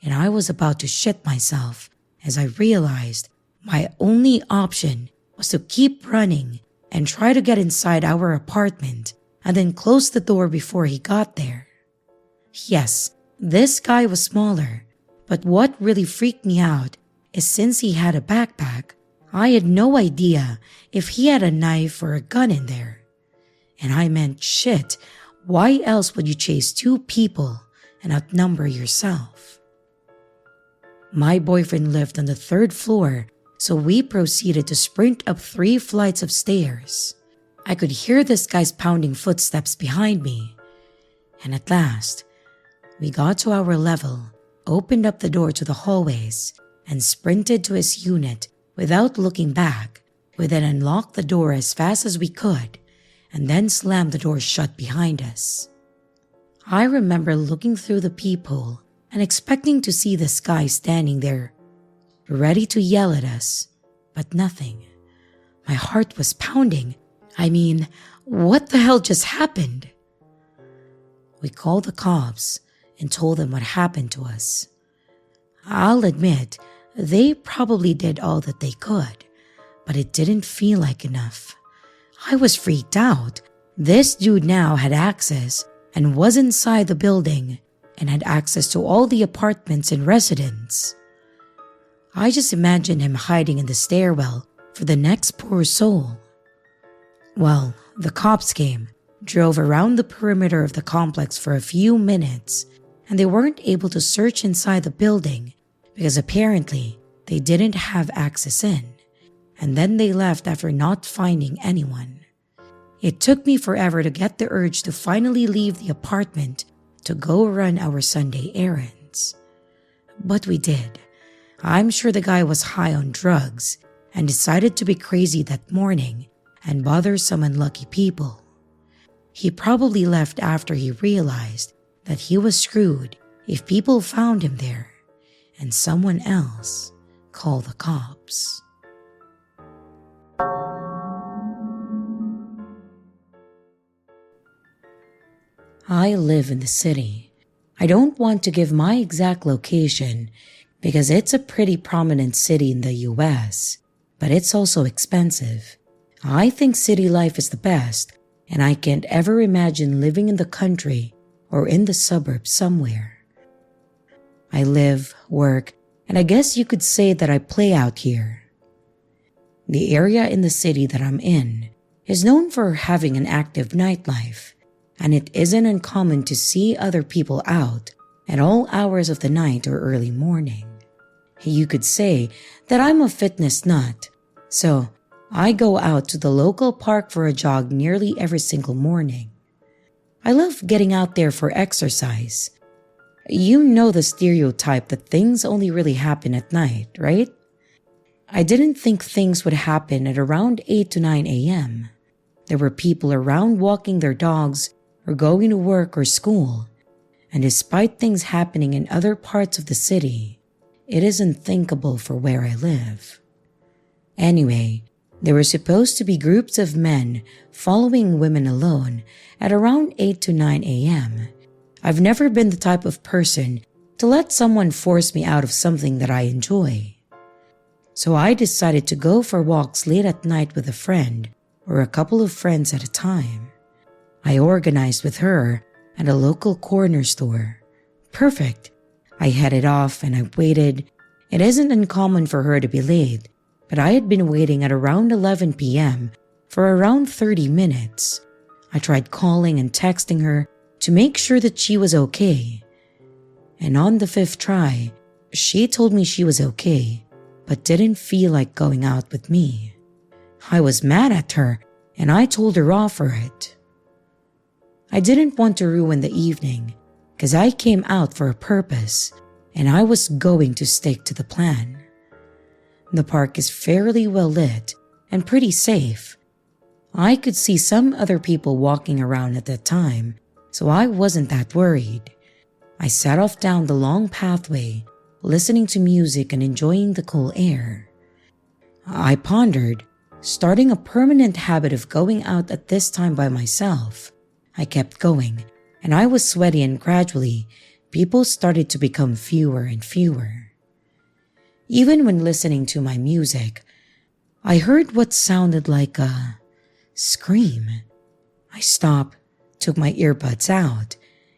and I was about to shit myself as I realized my only option was to keep running and try to get inside our apartment and then close the door before he got there. Yes, this guy was smaller, but what really freaked me out is since he had a backpack, I had no idea if he had a knife or a gun in there. And I meant shit, why else would you chase two people and outnumber yourself? My boyfriend lived on the 3rd floor, so we proceeded to sprint up 3 flights of stairs. I could hear this guy's pounding footsteps behind me. And at last, we got to our level, opened up the door to the hallways, and sprinted to his unit without looking back. We then unlocked the door as fast as we could, and then slammed the door shut behind us. I remember looking through the peephole and expecting to see this guy standing there, ready to yell at us, but nothing. My heart was pounding. I mean, what the hell just happened? We called the cops and told them what happened to us. I'll admit, they probably did all that they could, but it didn't feel like enough. I was freaked out. This dude now had access and was inside the building and had access to all the apartments and residents. I just imagined him hiding in the stairwell for the next poor soul. Well, the cops came, drove around the perimeter of the complex for a few minutes, and they weren't able to search inside the building because apparently they didn't have access in, and then they left after not finding anyone. It took me forever to get the urge to finally leave the apartment to go run our Sunday errands. But we did. I'm sure the guy was high on drugs and decided to be crazy that morning and bother some unlucky people. He probably left after he realized that he was screwed if people found him there, and someone else called the cops. I live in the city. I don't want to give my exact location because it's a pretty prominent city in the US, but it's also expensive. I think city life is the best, and I can't ever imagine living in the country or in the suburbs somewhere. I live, work, and I guess you could say that I play out here. The area in the city that I'm in is known for having an active nightlife, and it isn't uncommon to see other people out at all hours of the night or early morning. You could say that I'm a fitness nut, so I go out to the local park for a jog nearly every single morning. I love getting out there for exercise. You know the stereotype that things only really happen at night, right? I didn't think things would happen at around 8 to 9 a.m. There were people around walking their dogs or going to work or school, and despite things happening in other parts of the city, it is unthinkable for where I live. Anyway, there were supposed to be groups of men following women alone at around 8 to 9 a.m. I've never been the type of person to let someone force me out of something that I enjoy. So I decided to go for walks late at night with a friend or a couple of friends at a time. I organized with her at a local corner store. Perfect. I headed off and I waited. It isn't uncommon for her to be late, but I had been waiting at around 11 p.m. for around 30 minutes. I tried calling and texting her to make sure that she was okay. And on the 5th try, she told me she was okay, but didn't feel like going out with me. I was mad at her and I told her off for it. I didn't want to ruin the evening because I came out for a purpose and I was going to stick to the plan. The park is fairly well lit and pretty safe. I could see some other people walking around at that time, so I wasn't that worried. I sat off down the long pathway, listening to music and enjoying the cool air. I pondered, Starting a permanent habit of going out at this time by myself, I kept going, and I was sweaty, and gradually, people started to become fewer and fewer. Even when listening to my music, I heard what sounded like a scream. I stopped, took my earbuds out,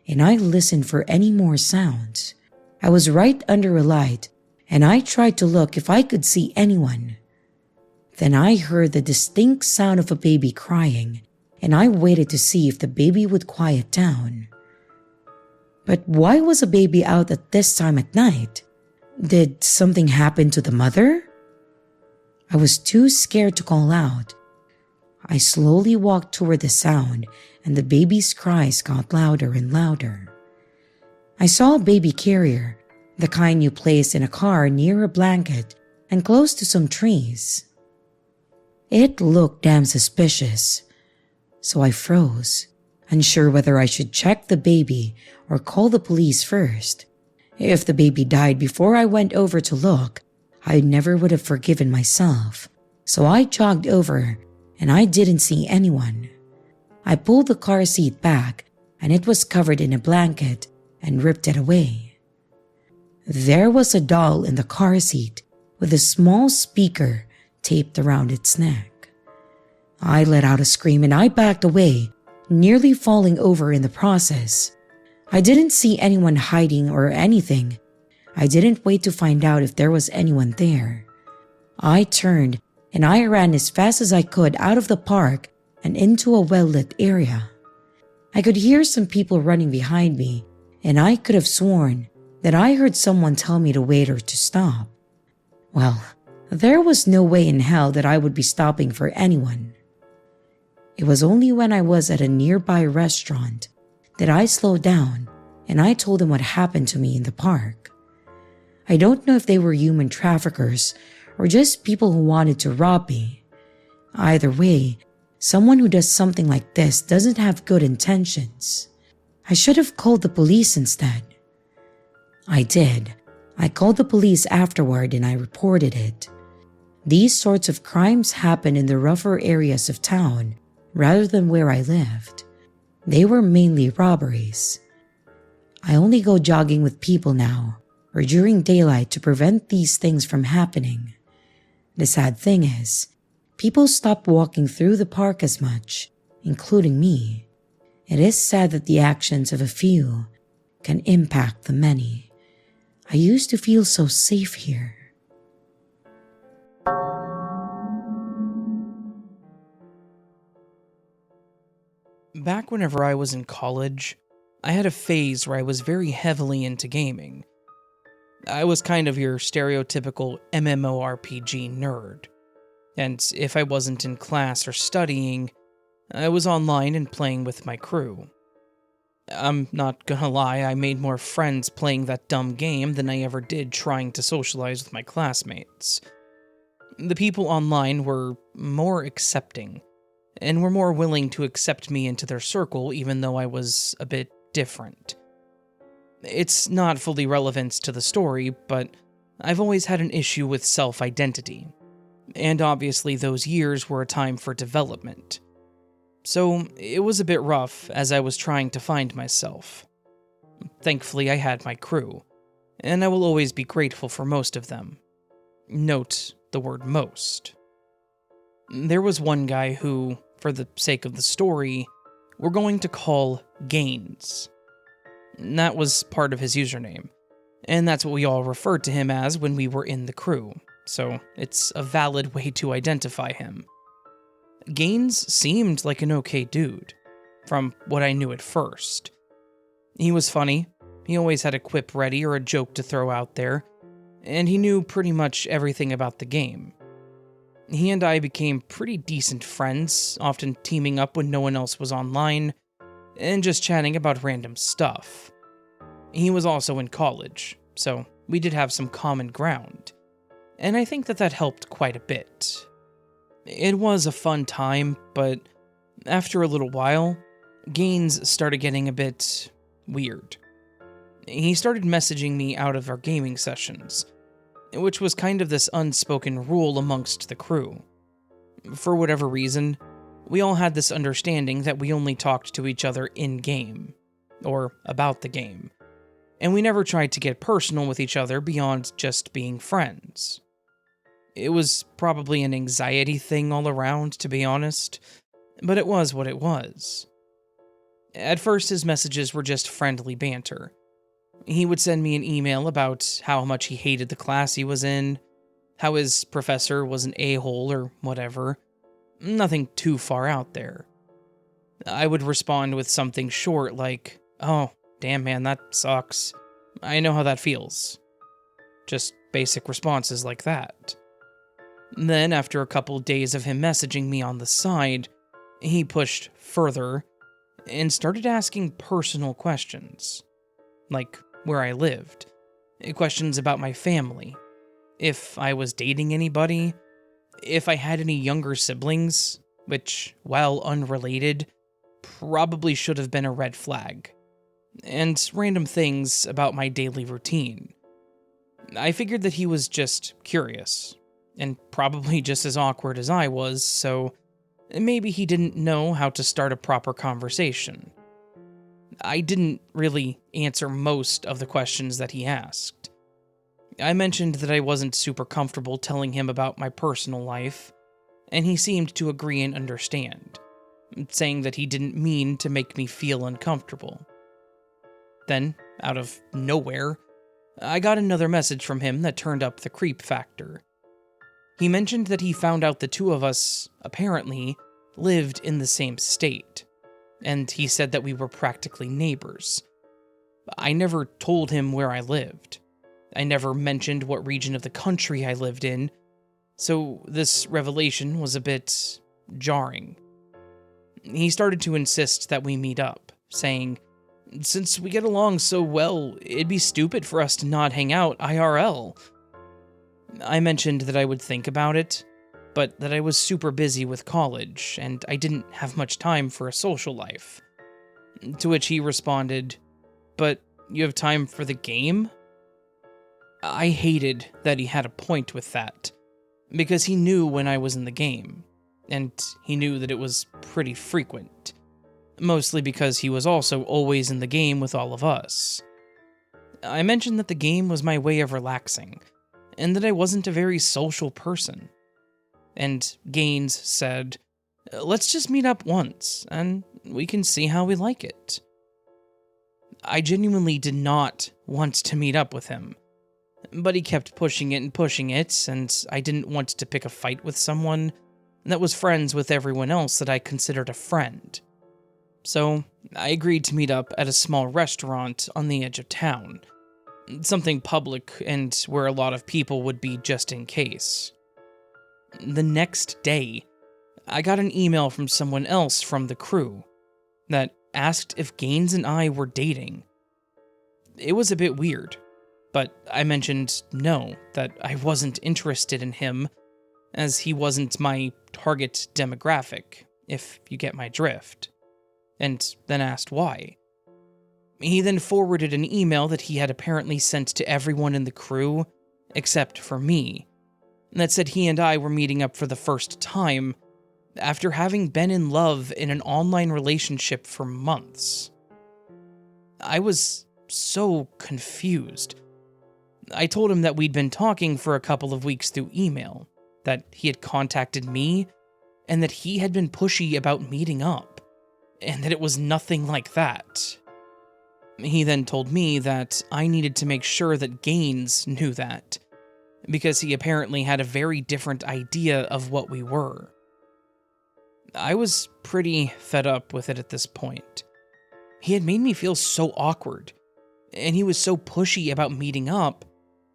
and I listened for any more sounds. I was right under a light, and I tried to look if I could see anyone. Then I heard the distinct sound of a baby crying, and I waited to see if the baby would quiet down. But why was a baby out at this time at night? Did something happen to the mother? I was too scared to call out. I slowly walked toward the sound, and the baby's cries got louder and louder. I saw a baby carrier, the kind you place in a car near a blanket and close to some trees. It looked damn suspicious, so I froze, unsure whether I should check the baby or call the police first. If the baby died before I went over to look, I never would have forgiven myself, so I jogged over and I didn't see anyone. I pulled the car seat back and it was covered in a blanket and ripped it away. There was a doll in the car seat with a small speaker taped around its neck. I let out a scream and I backed away, nearly falling over in the process. I didn't see anyone hiding or anything. I didn't wait to find out if there was anyone there. I turned and I ran as fast as I could out of the park and into a well-lit area. I could hear some people running behind me, and I could have sworn that I heard someone tell me to wait or to stop. Well, there was no way in hell that I would be stopping for anyone. It was only when I was at a nearby restaurant that I slowed down and I told them what happened to me in the park. I don't know if they were human traffickers or just people who wanted to rob me. Either way, someone who does something like this doesn't have good intentions. I should have called the police instead. I did. I called the police afterward and I reported it. These sorts of crimes happen in the rougher areas of town rather than where I lived. They were mainly robberies. I only go jogging with people now or during daylight to prevent these things from happening. The sad thing is, people stop walking through the park as much, including me. It is sad that the actions of a few can impact the many. I used to feel so safe here. Back whenever I was in college, I had a phase where I was very heavily into gaming. I was kind of your stereotypical MMORPG nerd. And if I wasn't in class or studying, I was online and playing with my crew. I'm not gonna lie, I made more friends playing that dumb game than I ever did trying to socialize with my classmates. The people online were more accepting, and were more willing to accept me into their circle even though I was a bit different. It's not fully relevant to the story, but I've always had an issue with self-identity, and obviously those years were a time for development. So it was a bit rough as I was trying to find myself. Thankfully, I had my crew, and I will always be grateful for most of them. Note the word most. There was one guy who, for the sake of the story, we're going to call Gaines. That was part of his username, and that's what we all referred to him as when we were in the crew, so it's a valid way to identify him. Gaines seemed like an okay dude, from what I knew at first. He was funny, he always had a quip ready or a joke to throw out there, and he knew pretty much everything about the game. He and I became pretty decent friends, often teaming up when no one else was online, and just chatting about random stuff. He was also in college, so we did have some common ground, and I think that helped quite a bit. It was a fun time, but after a little while, Gaines started getting a bit weird. He started messaging me out of our gaming sessions, which was kind of this unspoken rule amongst the crew. For whatever reason, we all had this understanding that we only talked to each other in-game, or about the game, and we never tried to get personal with each other beyond just being friends. It was probably an anxiety thing all around, to be honest, but it was what it was. At first, his messages were just friendly banter. He would send me an email about how much he hated the class he was in, how his professor was an a-hole or whatever. Nothing too far out there. I would respond with something short like, "Oh, damn man, that sucks. I know how that feels." Just basic responses like that. Then, after a couple days of him messaging me on the side, he pushed further and started asking personal questions. Like where I lived, questions about my family, if I was dating anybody, if I had any younger siblings, which, while unrelated, probably should have been a red flag, and random things about my daily routine. I figured that he was just curious, and probably just as awkward as I was, so maybe he didn't know how to start a proper conversation. I didn't really answer most of the questions that he asked. I mentioned that I wasn't super comfortable telling him about my personal life, and he seemed to agree and understand, saying that he didn't mean to make me feel uncomfortable. Then, out of nowhere, I got another message from him that turned up the creep factor. He mentioned that he found out the two of us, apparently, lived in the same state, and he said that we were practically neighbors. I never told him where I lived. I never mentioned what region of the country I lived in, so this revelation was a bit jarring. He started to insist that we meet up, saying, "Since we get along so well, it'd be stupid for us to not hang out IRL." I mentioned that I would think about it, but that I was super busy with college, and I didn't have much time for a social life. To which he responded, "But you have time for the game?" I hated that he had a point with that, because he knew when I was in the game, and he knew that it was pretty frequent, mostly because he was also always in the game with all of us. I mentioned that the game was my way of relaxing, and that I wasn't a very social person. And Gaines said, "Let's just meet up once, and we can see how we like it." I genuinely did not want to meet up with him, but he kept pushing it, and I didn't want to pick a fight with someone that was friends with everyone else that I considered a friend. So I agreed to meet up at a small restaurant on the edge of town, something public and where a lot of people would be just in case. The next day, I got an email from someone else from the crew that asked if Gaines and I were dating. It was a bit weird, but I mentioned no, that I wasn't interested in him, as he wasn't my target demographic, if you get my drift, and then asked why. He then forwarded an email that he had apparently sent to everyone in the crew, except for me, that said he and I were meeting up for the first time after having been in love in an online relationship for months. I was so confused. I told him that we'd been talking for a couple of weeks through email, that he had contacted me, and that he had been pushy about meeting up, and that it was nothing like that. He then told me that I needed to make sure that Gaines knew that, because he apparently had a very different idea of what we were. I was pretty fed up with it at this point. He had made me feel so awkward, and he was so pushy about meeting up,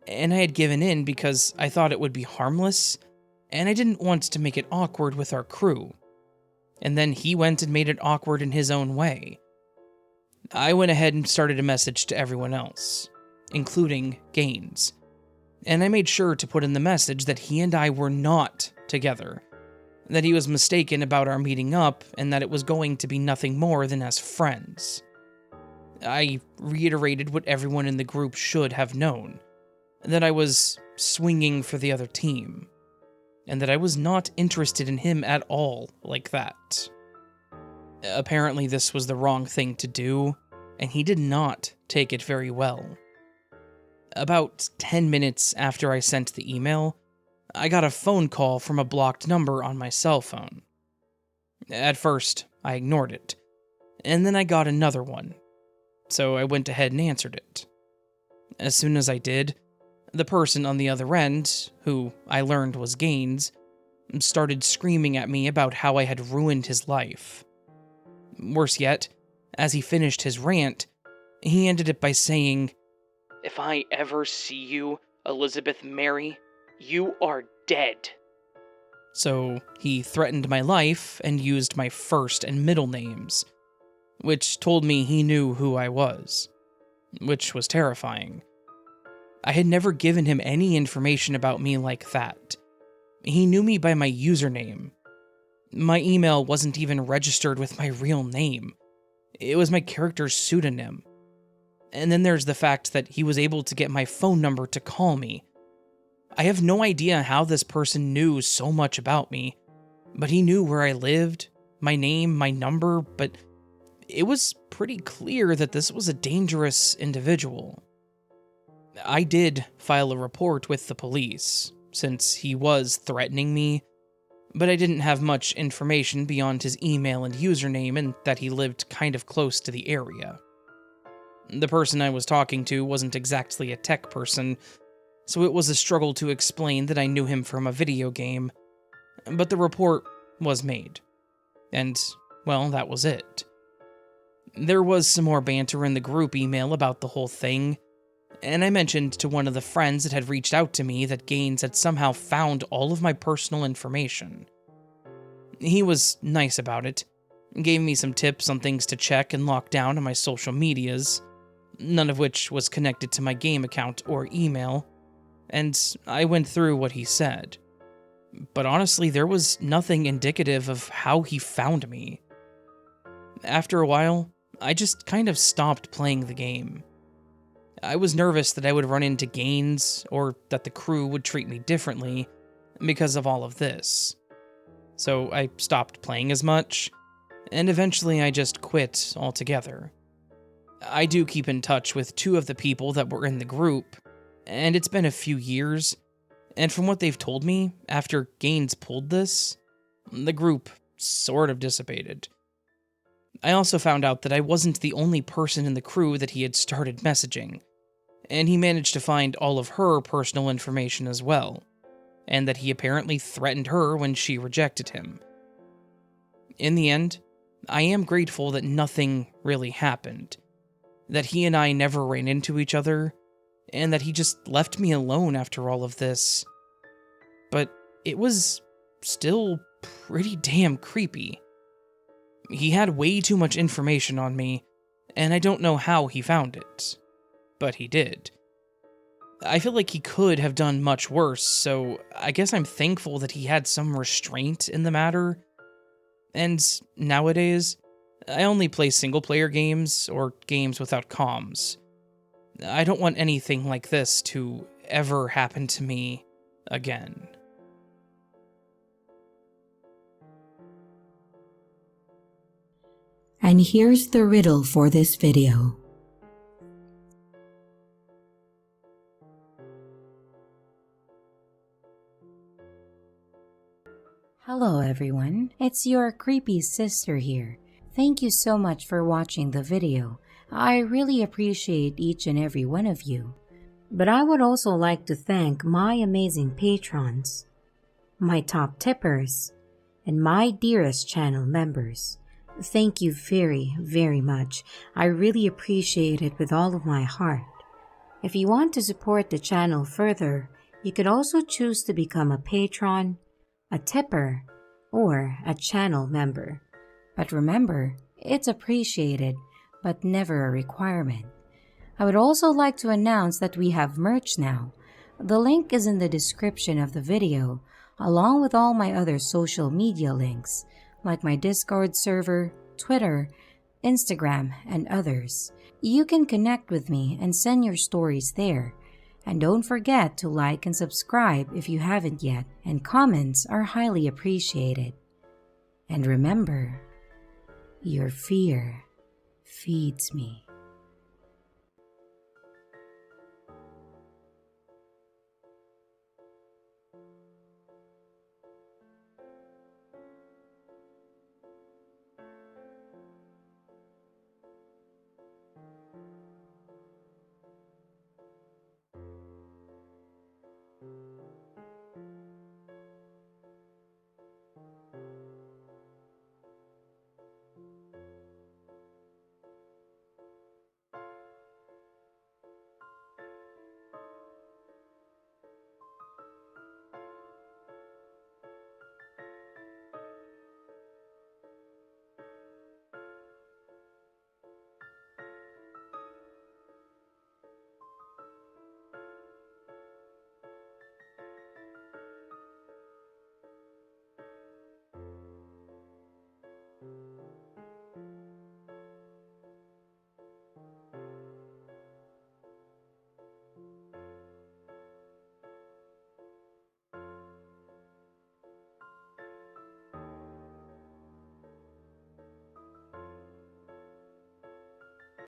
and I had given in because I thought it would be harmless, and I didn't want to make it awkward with our crew. And then he went and made it awkward in his own way. I went ahead and started a message to everyone else, including Gaines, and I made sure to put in the message that he and I were not together, that he was mistaken about our meeting up, and that it was going to be nothing more than as friends. I reiterated what everyone in the group should have known, that I was swinging for the other team, and that I was not interested in him at all like that. Apparently, this was the wrong thing to do, and he did not take it very well. About 10 minutes after I sent the email, I got a phone call from a blocked number on my cell phone. At first, I ignored it, and then I got another one, so I went ahead and answered it. As soon as I did, the person on the other end, who I learned was Gaines, started screaming at me about how I had ruined his life. Worse yet, as he finished his rant, he ended it by saying, "If I ever see you, Elizabeth Mary, you are dead." So he threatened my life and used my first and middle names, which told me he knew who I was, which was terrifying. I had never given him any information about me like that. He knew me by my username. My email wasn't even registered with my real name. It was my character's pseudonym. And then there's the fact that he was able to get my phone number to call me. I have no idea how this person knew so much about me, but he knew where I lived, my name, my number, but it was pretty clear that this was a dangerous individual. I did file a report with the police, since he was threatening me, but I didn't have much information beyond his email and username and that he lived kind of close to the area. The person I was talking to wasn't exactly a tech person, so it was a struggle to explain that I knew him from a video game, but the report was made. And, well, that was it. There was some more banter in the group email about the whole thing, and I mentioned to one of the friends that had reached out to me that Gaines had somehow found all of my personal information. He was nice about it, gave me some tips on things to check and lock down on my social medias, none of which was connected to my game account or email, and I went through what he said. But honestly, there was nothing indicative of how he found me. After a while, I just kind of stopped playing the game. I was nervous that I would run into Gaines, or that the crew would treat me differently because of all of this. So I stopped playing as much, and eventually I just quit altogether. I do keep in touch with two of the people that were in the group, and it's been a few years, and from what they've told me, after Gaines pulled this, the group sort of dissipated. I also found out that I wasn't the only person in the crew that he had started messaging, and he managed to find all of her personal information as well, and that he apparently threatened her when she rejected him. In the end, I am grateful that nothing really happened, that he and I never ran into each other, and that he just left me alone after all of this. But it was still pretty damn creepy. He had way too much information on me, and I don't know how he found it. But he did. I feel like he could have done much worse, so I guess I'm thankful that he had some restraint in the matter. And nowadays, I only play single-player games or games without comms. I don't want anything like this to ever happen to me again. And here's the riddle for this video. Hello everyone, it's your creepy sister here. Thank you so much for watching the video. I really appreciate each and every one of you. But I would also like to thank my amazing patrons, my top tippers, and my dearest channel members. Thank you very, very much. I really appreciate it with all of my heart. If you want to support the channel further, you could also choose to become a patron, a tipper, or a channel member. But remember, it's appreciated, but never a requirement. I would also like to announce that we have merch now. The link is in the description of the video, along with all my other social media links, like my Discord server, Twitter, Instagram, and others. You can connect with me and send your stories there. And don't forget to like and subscribe if you haven't yet, and comments are highly appreciated. And remember, your fear feeds me.